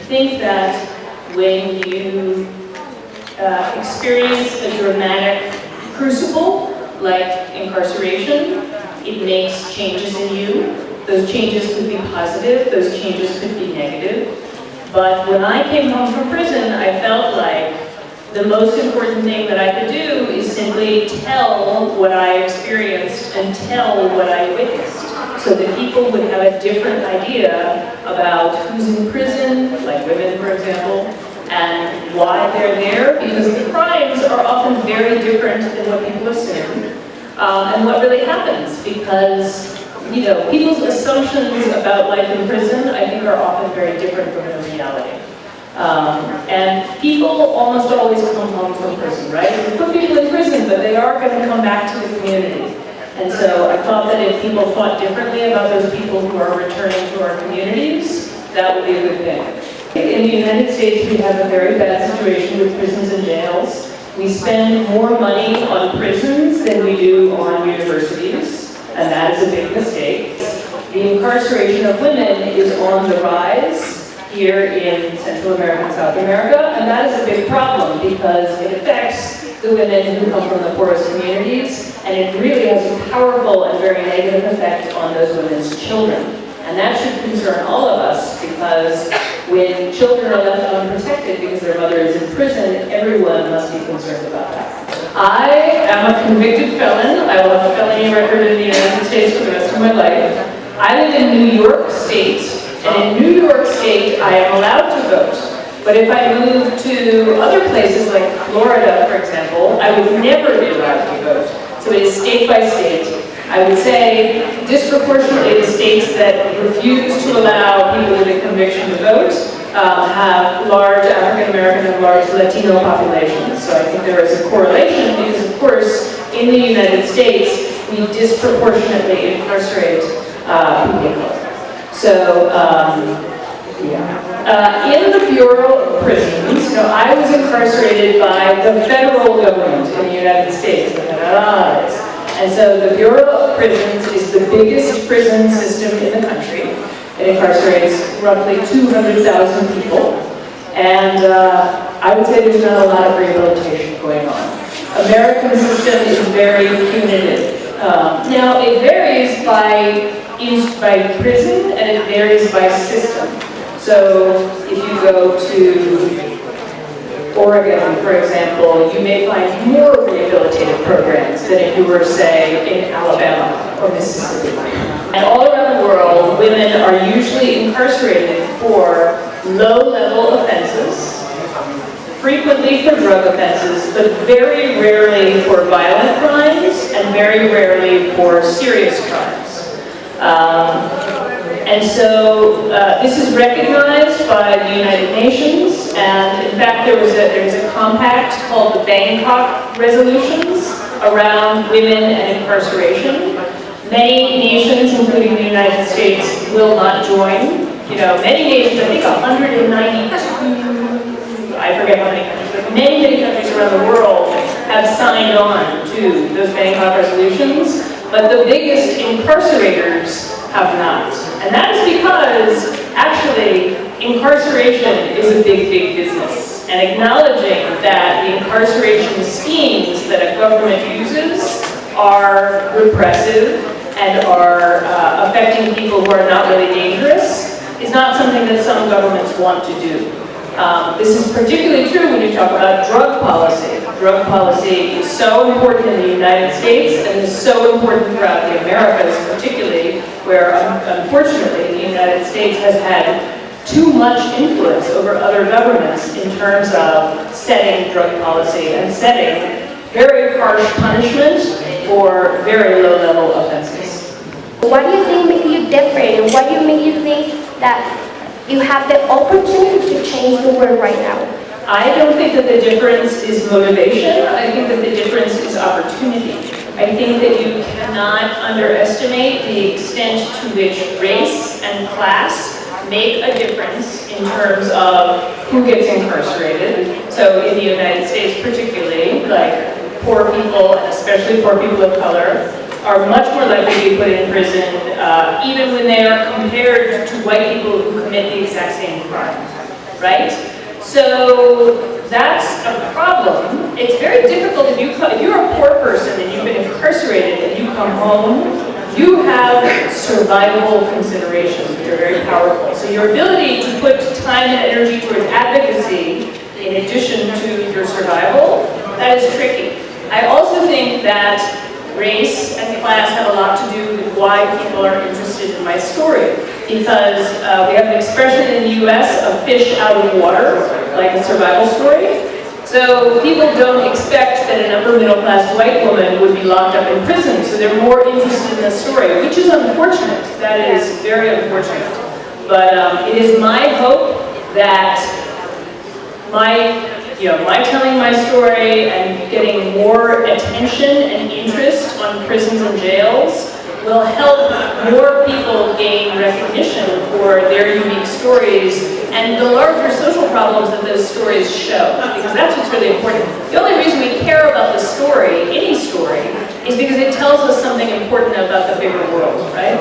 think that when you experience a dramatic crucible, like incarceration, it makes changes in you. Those changes could be positive, those changes could be negative. But when I came home from prison, I felt like the most important thing that I could do is simply tell what I experienced and tell what I witnessed, so that people would have a different idea about who's in prison, like women, for example, and why they're there, because the crimes are often very different than what people assume, and what really happens, because people's assumptions about life in prison, I think, are often very different from the reality. And people almost always come home from prison, right? We put people in prison, but they are going to come back to the community. And so I thought that if people thought differently about those people who are returning to our communities, that would be a good thing. In the United States, we have a very bad situation with prisons and jails. We spend more money on prisons than we do on universities, and that is a big mistake. The incarceration of women is on the rise here in Central America and South America, and that is a big problem because it affects the women who come from the poorest communities, and it really has a powerful and very negative effect on those women's children. And that should concern all of us, because when children are left unprotected because their mother is in prison, everyone must be concerned about that. I am a convicted felon. I will have a felony record in the United States for the rest of my life. I live in New York State, and in New York State, I am allowed to vote. But if I move to other places like Florida, for example, I would never be allowed to vote. So it is state by state. I would say disproportionately the states that refuse to allow people with a conviction to vote have large African American and large Latino populations. So I think there is a correlation because, of course, in the United States, we disproportionately incarcerate people of color. So, in the Bureau of Prisons, I was incarcerated by the federal government in the United States, the federales. And so the Bureau of Prisons is the biggest prison system in the country. It incarcerates roughly 200,000 people. And I would say there's not a lot of rehabilitation going on. American system is very punitive. Now, it varies by prison, and it varies by system. So if you go to Oregon, for example, you may find more rehabilitative programs than if you were, say, in Alabama or Mississippi. And all around the world, women are usually incarcerated for low-level offenses, frequently for drug offenses, but very rarely for violent crimes and very rarely for serious crimes. And so this is recognized by the United Nations, and in fact there was a compact called the Bangkok Resolutions around women and incarceration. Many nations, including the United States, will not join. Many nations, I think 192, I forget how many countries, but many countries around the world have signed on to those Bangkok Resolutions, but the biggest incarcerators have not. And that is because, actually, incarceration is a big, big business. And acknowledging that the incarceration schemes that a government uses are repressive and are affecting people who are not really dangerous is not something that some governments want to do. This is particularly true when you talk about drug policy. Drug policy is so important in the United States and is so important throughout the Americas, particularly where, unfortunately, the United States has had too much influence over other governments in terms of setting drug policy and setting very harsh punishment for very low-level offenses. What do you think makes you different, and what do you make you think that you have the opportunity to change the world right now? I don't think that the difference is motivation. I think that the difference is opportunity. I think that you cannot underestimate the extent to which race and class make a difference in terms of who gets incarcerated. So in the United States particularly, like poor people, especially poor people of color, are much more likely to be put in prison even when they are compared to white people who commit the exact same crime. right? So that's a problem. It's very difficult if you're a poor person and you've been incarcerated and you come home, you have survivable considerations which are very powerful. So your ability to put time and energy towards advocacy in addition to your survival, that is tricky. I also think that race and class have a lot to do with why people are interested in my story. Because we have an expression in the US of fish out of water, like a survival story. So people don't expect that an upper middle class white woman would be locked up in prison, so they're more interested in the story, which is unfortunate. That is very unfortunate. But it is my hope that my telling my story and getting more attention and interest on prisons and jails will help more people gain recognition for their unique stories and the larger social problems that those stories show, because that's what's really important. The only reason we care about the story, any story, is because it tells us something important about the bigger world, right?